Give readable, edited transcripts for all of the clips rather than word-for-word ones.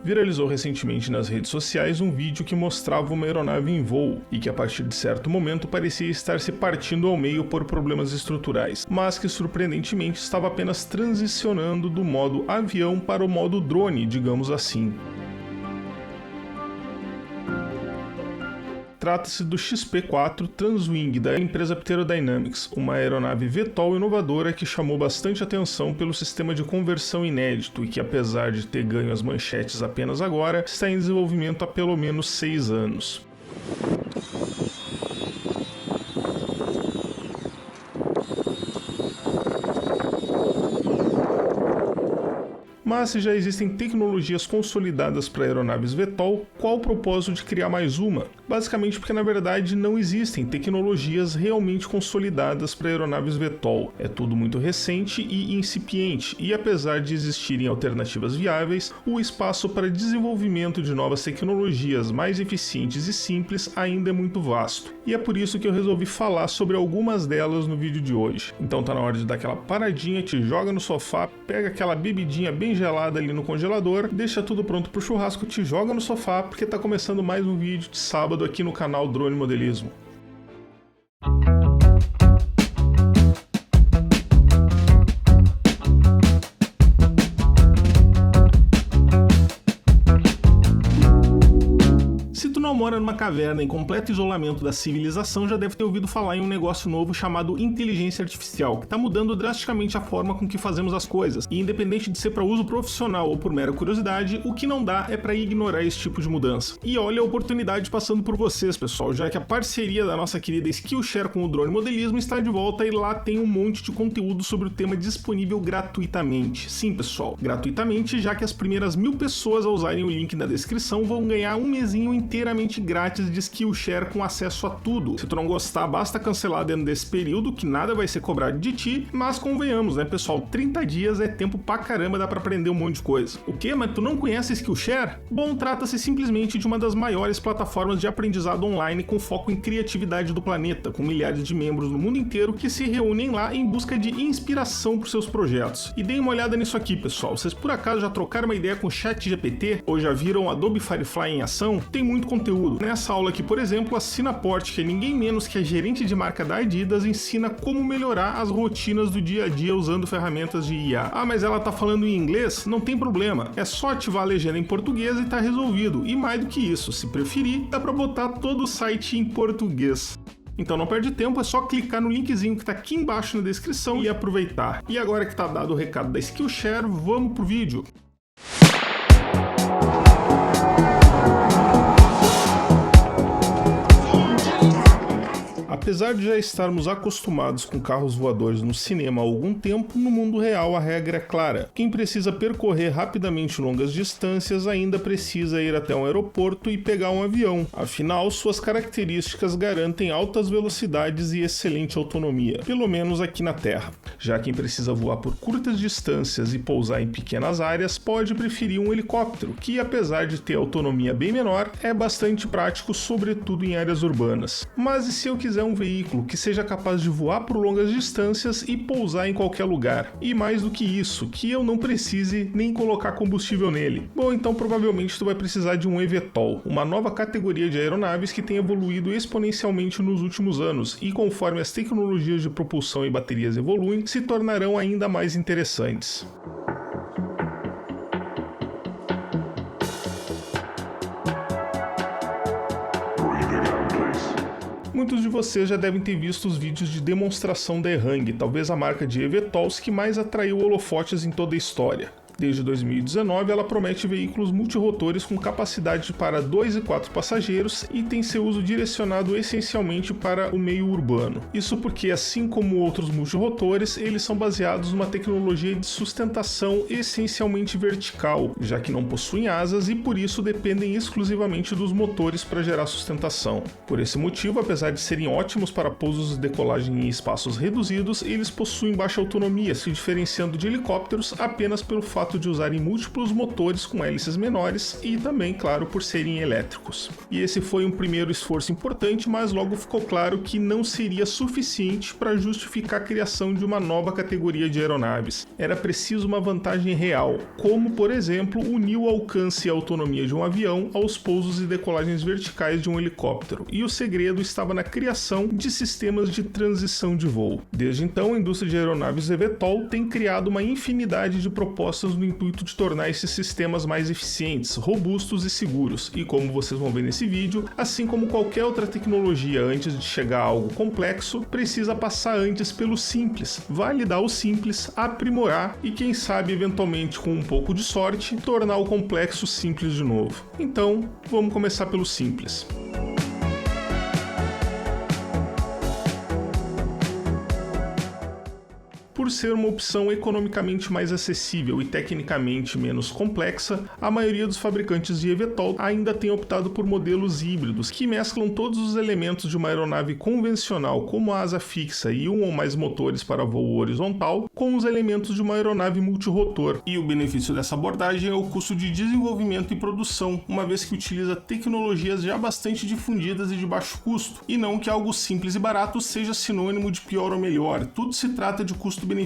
Viralizou recentemente nas redes sociais um vídeo que mostrava uma aeronave em voo e que a partir de certo momento parecia estar se partindo ao meio por problemas estruturais, mas que surpreendentemente estava apenas transicionando do modo avião para o modo drone, digamos assim. Trata-se do XP-4 Transwing da empresa Pterodynamics, uma aeronave VTOL inovadora que chamou bastante atenção pelo sistema de conversão inédito e que, apesar de ter ganho as manchetes apenas agora, está em desenvolvimento há pelo menos 6 anos. Mas se já existem tecnologias consolidadas para aeronaves VTOL, qual o propósito de criar mais uma? Basicamente porque na verdade não existem tecnologias realmente consolidadas para aeronaves VTOL. É tudo muito recente e incipiente, e apesar de existirem alternativas viáveis, o espaço para desenvolvimento de novas tecnologias mais eficientes e simples ainda é muito vasto. E é por isso que eu resolvi falar sobre algumas delas no vídeo de hoje. Então tá na hora de dar aquela paradinha, te joga no sofá, pega aquela bebidinha bem gelada ali no congelador, deixa tudo pronto pro churrasco, te joga no sofá, porque tá começando mais um vídeo de sábado aqui no canal Drone Modelismo. Mora numa caverna em completo isolamento da civilização, já deve ter ouvido falar em um negócio novo chamado inteligência artificial, que está mudando drasticamente a forma com que fazemos as coisas, e independente de ser para uso profissional ou por mera curiosidade, o que não dá é para ignorar esse tipo de mudança. E olha a oportunidade passando por vocês, pessoal, já que a parceria da nossa querida Skillshare com o Drone Modelismo está de volta e lá tem um monte de conteúdo sobre o tema disponível gratuitamente. Sim, pessoal, gratuitamente, já que as primeiras 1000 pessoas a usarem o link na descrição vão ganhar um mesinho inteiramente grátis de Skillshare com acesso a tudo. Se tu não gostar, basta cancelar dentro desse período, que nada vai ser cobrado de ti, mas convenhamos, né, pessoal, 30 dias é tempo pra caramba, dá pra aprender um monte de coisa. O quê? Mas tu não conhece Skillshare? Bom, trata-se simplesmente de uma das maiores plataformas de aprendizado online com foco em criatividade do planeta, com milhares de membros no mundo inteiro que se reúnem lá em busca de inspiração para seus projetos. E deem uma olhada nisso aqui, pessoal. Vocês por acaso já trocaram uma ideia com o ChatGPT? Ou já viram Adobe Firefly em ação? Tem muito conteúdo. Nessa aula aqui, por exemplo, a Sina Porte, que é ninguém menos que a gerente de marca da Adidas, ensina como melhorar as rotinas do dia a dia usando ferramentas de IA. Ah, mas ela tá falando em inglês? Não tem problema. É só ativar a legenda em português e tá resolvido. E mais do que isso, se preferir, dá pra botar todo o site em português. Então não perde tempo, é só clicar no linkzinho que tá aqui embaixo na descrição e aproveitar. E agora que tá dado o recado da Skillshare, vamos pro vídeo. Apesar de já estarmos acostumados com carros voadores no cinema há algum tempo, no mundo real a regra é clara. Quem precisa percorrer rapidamente longas distâncias ainda precisa ir até um aeroporto e pegar um avião. Afinal, suas características garantem altas velocidades e excelente autonomia, pelo menos aqui na Terra. Já quem precisa voar por curtas distâncias e pousar em pequenas áreas pode preferir um helicóptero, que apesar de ter autonomia bem menor, é bastante prático, sobretudo em áreas urbanas. Mas e se eu quiser um veículo que seja capaz de voar por longas distâncias e pousar em qualquer lugar? E mais do que isso, que eu não precise nem colocar combustível nele. Bom, então provavelmente tu vai precisar de um eVTOL, uma nova categoria de aeronaves que tem evoluído exponencialmente nos últimos anos e conforme as tecnologias de propulsão e baterias evoluem, se tornarão ainda mais interessantes. Muitos de vocês já devem ter visto os vídeos de demonstração da Ehang, talvez a marca de eVTOLs que mais atraiu holofotes em toda a história. Desde 2019, ela promete veículos multirotores com capacidade para 2 e 4 passageiros e tem seu uso direcionado essencialmente para o meio urbano. Isso porque, assim como outros multirotores, eles são baseados numa tecnologia de sustentação essencialmente vertical, já que não possuem asas e por isso dependem exclusivamente dos motores para gerar sustentação. Por esse motivo, apesar de serem ótimos para pousos e decolagem em espaços reduzidos, eles possuem baixa autonomia, se diferenciando de helicópteros apenas pelo fato fato de usarem múltiplos motores com hélices menores e também, claro, por serem elétricos. E esse foi um primeiro esforço importante, mas logo ficou claro que não seria suficiente para justificar a criação de uma nova categoria de aeronaves. Era preciso uma vantagem real, como, por exemplo, unir o alcance e a autonomia de um avião aos pousos e decolagens verticais de um helicóptero, e o segredo estava na criação de sistemas de transição de voo. Desde então, a indústria de aeronaves eVTOL tem criado uma infinidade de propostas no intuito de tornar esses sistemas mais eficientes, robustos e seguros, e como vocês vão ver nesse vídeo, assim como qualquer outra tecnologia antes de chegar a algo complexo, precisa passar antes pelo simples, validar o simples, aprimorar e quem sabe eventualmente com um pouco de sorte, tornar o complexo simples de novo. Então, vamos começar pelo simples. Por ser uma opção economicamente mais acessível e tecnicamente menos complexa, a maioria dos fabricantes de eVTOL ainda tem optado por modelos híbridos que mesclam todos os elementos de uma aeronave convencional, como a asa fixa e um ou mais motores para voo horizontal, com os elementos de uma aeronave multirotor. E o benefício dessa abordagem é o custo de desenvolvimento e produção, uma vez que utiliza tecnologias já bastante difundidas e de baixo custo, e não que algo simples e barato seja sinônimo de pior ou melhor. Tudo se trata de custo-benefício.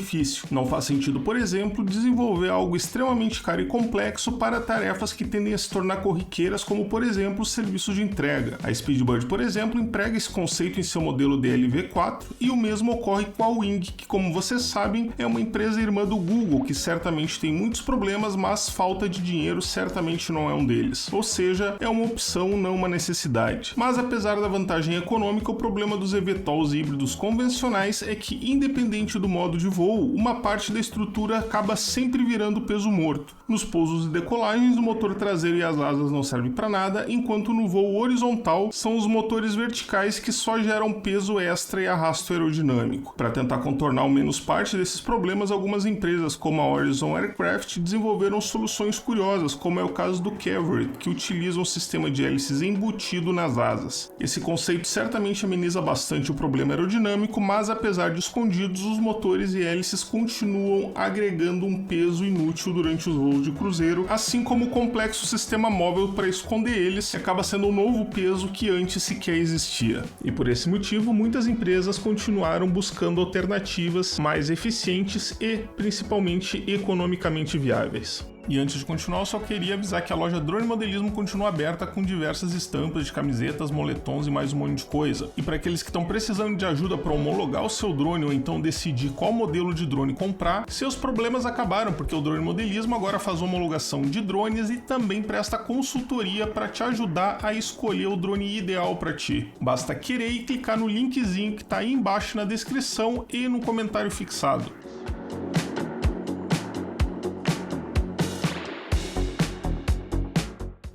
Não faz sentido, por exemplo, desenvolver algo extremamente caro e complexo para tarefas que tendem a se tornar corriqueiras, como por exemplo os serviços de entrega. A Speedbird, por exemplo, emprega esse conceito em seu modelo DLV4 e o mesmo ocorre com a Wing, que como vocês sabem é uma empresa irmã do Google, que certamente tem muitos problemas, mas falta de dinheiro certamente não é um deles. Ou seja, é uma opção, não uma necessidade. Mas apesar da vantagem econômica, o problema dos eVTOLs híbridos convencionais é que, independente do modo de voo, uma parte da estrutura acaba sempre virando peso morto. Nos pousos e decolagens, o motor traseiro e as asas não servem para nada, enquanto no voo horizontal são os motores verticais que só geram peso extra e arrasto aerodinâmico. Para tentar contornar ao menos parte desses problemas, algumas empresas como a Horizon Aircraft desenvolveram soluções curiosas, como é o caso do Cavorite, que utiliza um sistema de hélices embutido nas asas. Esse conceito certamente ameniza bastante o problema aerodinâmico, mas apesar de escondidos, os motores e hélices continuam agregando um peso inútil durante os voos de cruzeiro, assim como o complexo sistema móvel para esconder eles, que acaba sendo um novo peso que antes sequer existia. E por esse motivo, muitas empresas continuaram buscando alternativas mais eficientes e, principalmente, economicamente viáveis. E antes de continuar, eu só queria avisar que a loja Drone Modelismo continua aberta com diversas estampas de camisetas, moletons e mais um monte de coisa. E para aqueles que estão precisando de ajuda para homologar o seu drone ou então decidir qual modelo de drone comprar, seus problemas acabaram, porque o Drone Modelismo agora faz homologação de drones e também presta consultoria para te ajudar a escolher o drone ideal para ti. Basta querer e clicar no linkzinho que está aí embaixo na descrição e no comentário fixado.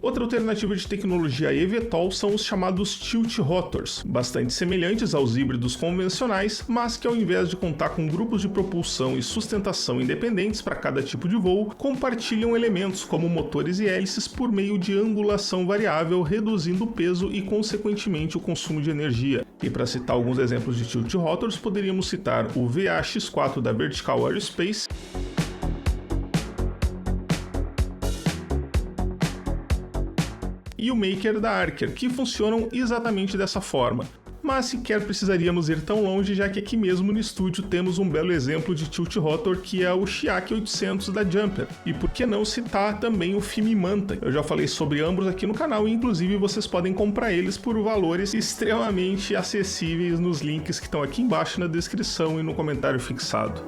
Outra alternativa de tecnologia eVTOL são os chamados tilt rotors, bastante semelhantes aos híbridos convencionais, mas que ao invés de contar com grupos de propulsão e sustentação independentes para cada tipo de voo, compartilham elementos como motores e hélices por meio de angulação variável, reduzindo o peso e consequentemente o consumo de energia. E para citar alguns exemplos de tilt rotors, poderíamos citar o VAX4 da Vertical Aerospace, e o Maker da Archer, que funcionam exatamente dessa forma. Mas sequer precisaríamos ir tão longe, já que aqui mesmo no estúdio temos um belo exemplo de tilt rotor, que é o Chiaki 800 da Jumper. E por que não citar também o Fimi Manta? Eu já falei sobre ambos aqui no canal e inclusive vocês podem comprar eles por valores extremamente acessíveis nos links que estão aqui embaixo na descrição e no comentário fixado.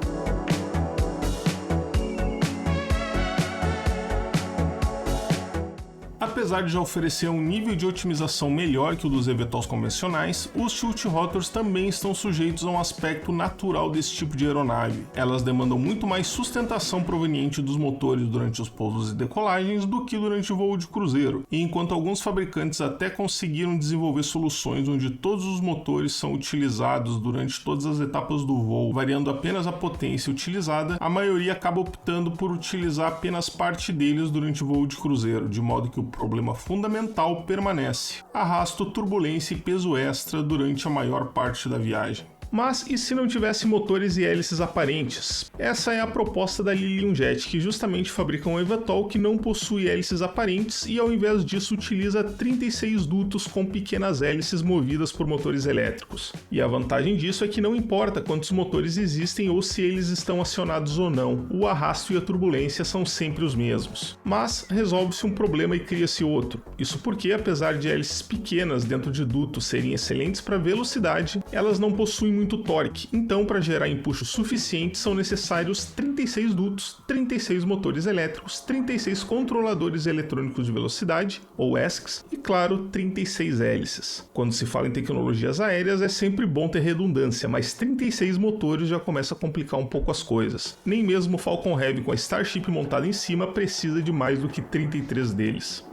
Apesar de já oferecer um nível de otimização melhor que o dos eVTOLs convencionais, os tilt rotors também estão sujeitos a um aspecto natural desse tipo de aeronave. Elas demandam muito mais sustentação proveniente dos motores durante os pousos e decolagens do que durante o voo de cruzeiro, e enquanto alguns fabricantes até conseguiram desenvolver soluções onde todos os motores são utilizados durante todas as etapas do voo, variando apenas a potência utilizada, a maioria acaba optando por utilizar apenas parte deles durante o voo de cruzeiro, de modo que o problema fundamental permanece: arrasto, turbulência e peso extra durante a maior parte da viagem. Mas e se não tivesse motores e hélices aparentes? Essa é a proposta da Lilium Jet, que justamente fabrica um eVTOL que não possui hélices aparentes e ao invés disso utiliza 36 dutos com pequenas hélices movidas por motores elétricos. E a vantagem disso é que não importa quantos motores existem ou se eles estão acionados ou não, o arrasto e a turbulência são sempre os mesmos. Mas resolve-se um problema e cria-se outro. Isso porque, apesar de hélices pequenas dentro de dutos serem excelentes para velocidade, elas não possuem muito torque, então para gerar empuxo suficiente são necessários 36 dutos, 36 motores elétricos, 36 controladores eletrônicos de velocidade, ou ESCs, e claro, 36 hélices. Quando se fala em tecnologias aéreas é sempre bom ter redundância, mas 36 motores já começa a complicar um pouco as coisas. Nem mesmo o Falcon Heavy com a Starship montada em cima precisa de mais do que 33 deles.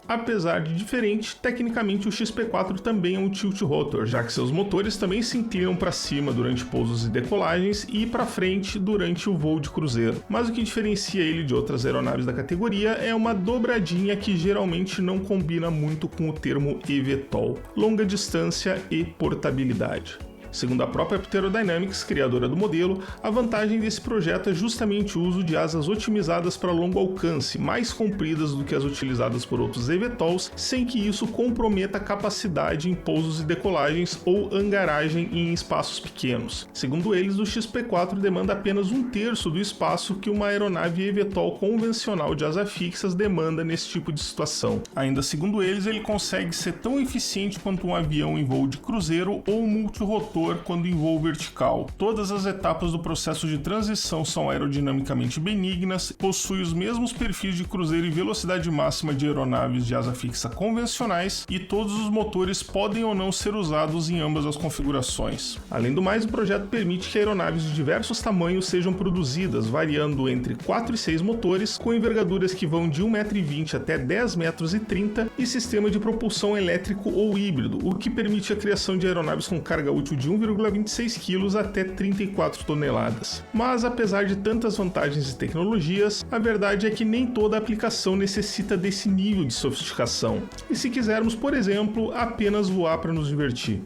Apesar de diferente, tecnicamente o XP4 também é um tilt rotor, já que seus motores também se inclinam para cima durante pousos e decolagens e para frente durante o voo de cruzeiro. Mas o que diferencia ele de outras aeronaves da categoria é uma dobradinha que geralmente não combina muito com o termo eVTOL: longa distância e portabilidade. Segundo a própria Pterodynamics, criadora do modelo, a vantagem desse projeto é justamente o uso de asas otimizadas para longo alcance, mais compridas do que as utilizadas por outros eVTOLs, sem que isso comprometa a capacidade em pousos e decolagens ou hangaragem em espaços pequenos. Segundo eles, o XP4 demanda apenas 1/3 do espaço que uma aeronave eVTOL convencional de asa fixas demanda nesse tipo de situação. Ainda segundo eles, ele consegue ser tão eficiente quanto um avião em voo de cruzeiro ou multirotor quando em voo vertical. Todas as etapas do processo de transição são aerodinamicamente benignas, possui os mesmos perfis de cruzeiro e velocidade máxima de aeronaves de asa fixa convencionais e todos os motores podem ou não ser usados em ambas as configurações. Além do mais, o projeto permite que aeronaves de diversos tamanhos sejam produzidas, variando entre 4 e 6 motores, com envergaduras que vão de 1,20 m até 10,30 m e sistema de propulsão elétrico ou híbrido, o que permite a criação de aeronaves com carga útil de 1,26 kg até 34 toneladas. Mas apesar de tantas vantagens e tecnologias, a verdade é que nem toda aplicação necessita desse nível de sofisticação. E se quisermos, por exemplo, apenas voar para nos divertir.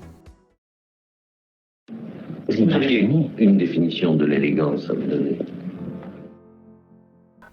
Vous auriez une définition de l'élégance à me donner?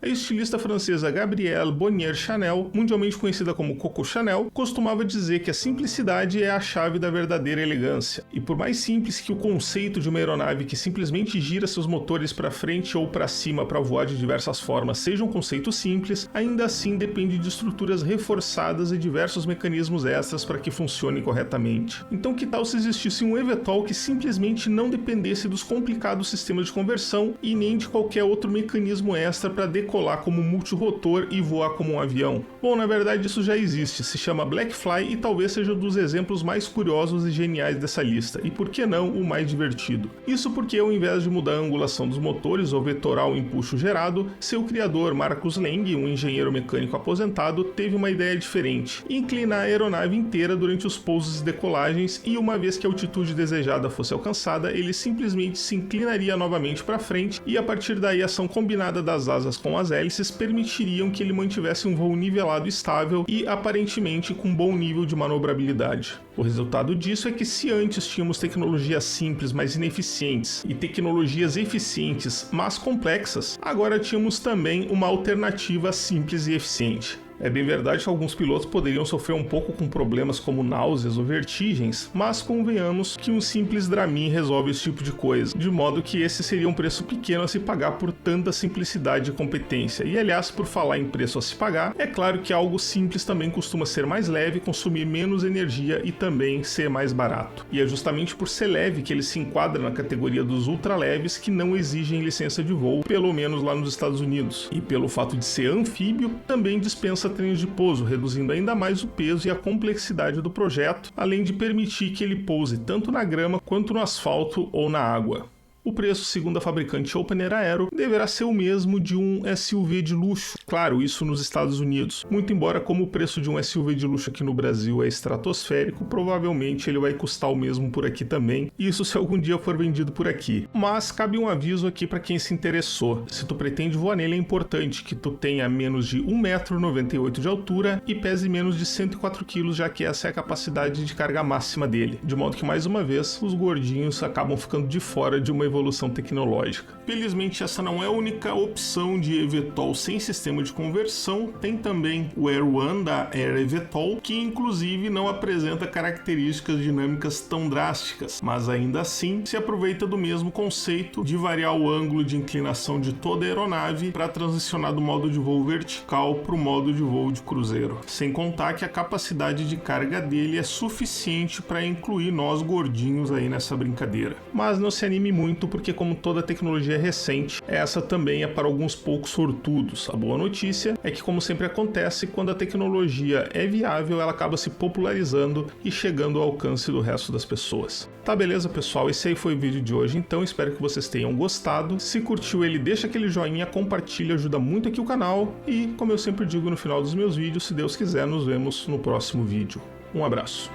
A estilista francesa Gabrielle Bonnier Chanel, mundialmente conhecida como Coco Chanel, costumava dizer que a simplicidade é a chave da verdadeira elegância. E por mais simples que o conceito de uma aeronave que simplesmente gira seus motores para frente ou para cima para voar de diversas formas seja um conceito simples, ainda assim depende de estruturas reforçadas e diversos mecanismos extras para que funcione corretamente. Então que tal se existisse um eVTOL que simplesmente não dependesse dos complicados sistemas de conversão e nem de qualquer outro mecanismo extra para decolar como multirotor e voar como um avião? Bom, na verdade isso já existe, se chama Blackfly e talvez seja um dos exemplos mais curiosos e geniais dessa lista, e por que não o mais divertido. Isso porque ao invés de mudar a angulação dos motores ou vetorar o empuxo gerado, seu criador Marcus Leng, um engenheiro mecânico aposentado, teve uma ideia diferente: inclinar a aeronave inteira durante os pousos e decolagens, e uma vez que a altitude desejada fosse alcançada, ele simplesmente se inclinaria novamente para frente e a partir daí a ação combinada das asas com as hélices permitiriam que ele mantivesse um voo nivelado e estável e aparentemente com bom nível de manobrabilidade. O resultado disso é que se antes tínhamos tecnologias simples, mas ineficientes, e tecnologias eficientes, mas complexas, agora tínhamos também uma alternativa simples e eficiente. É bem verdade que alguns pilotos poderiam sofrer um pouco com problemas como náuseas ou vertigens, mas convenhamos que um simples Dramin resolve esse tipo de coisa, de modo que esse seria um preço pequeno a se pagar por tanta simplicidade e competência. E aliás, por falar em preço a se pagar, é claro que algo simples também costuma ser mais leve, consumir menos energia e também ser mais barato. E é justamente por ser leve que ele se enquadra na categoria dos ultraleves que não exigem licença de voo, pelo menos lá nos Estados Unidos. E pelo fato de ser anfíbio, também dispensa trens de pouso, reduzindo ainda mais o peso e a complexidade do projeto, além de permitir que ele pouse tanto na grama quanto no asfalto ou na água. O preço, segundo a fabricante Opener Aero, deverá ser o mesmo de um SUV de luxo. Claro, isso nos Estados Unidos. Muito embora, como o preço de um SUV de luxo aqui no Brasil é estratosférico, provavelmente ele vai custar o mesmo por aqui também. Isso se algum dia for vendido por aqui. Mas cabe um aviso aqui para quem se interessou. Se tu pretende voar nele, é importante que tu tenha menos de 1,98 m de altura e pese menos de 104 kg, já que essa é a capacidade de carga máxima dele. De modo que, mais uma vez, os gordinhos acabam ficando de fora de uma evolução tecnológica. Felizmente, essa não é a única opção de eVTOL sem sistema de conversão. Tem também o Air One da Air eVTOL, que inclusive não apresenta características dinâmicas tão drásticas, mas ainda assim se aproveita do mesmo conceito de variar o ângulo de inclinação de toda a aeronave para transicionar do modo de voo vertical para o modo de voo de cruzeiro. Sem contar que a capacidade de carga dele é suficiente para incluir nós gordinhos aí nessa brincadeira. Mas não se anime muito, porque como toda tecnologia é recente, essa também é para alguns poucos sortudos. A boa notícia é que, como sempre acontece, quando a tecnologia é viável, ela acaba se popularizando e chegando ao alcance do resto das pessoas. Tá, beleza, pessoal? Esse aí foi o vídeo de hoje, então espero que vocês tenham gostado. Se curtiu ele, deixa aquele joinha, compartilha, ajuda muito aqui o canal. E, como eu sempre digo no final dos meus vídeos, se Deus quiser, nos vemos no próximo vídeo. Um abraço.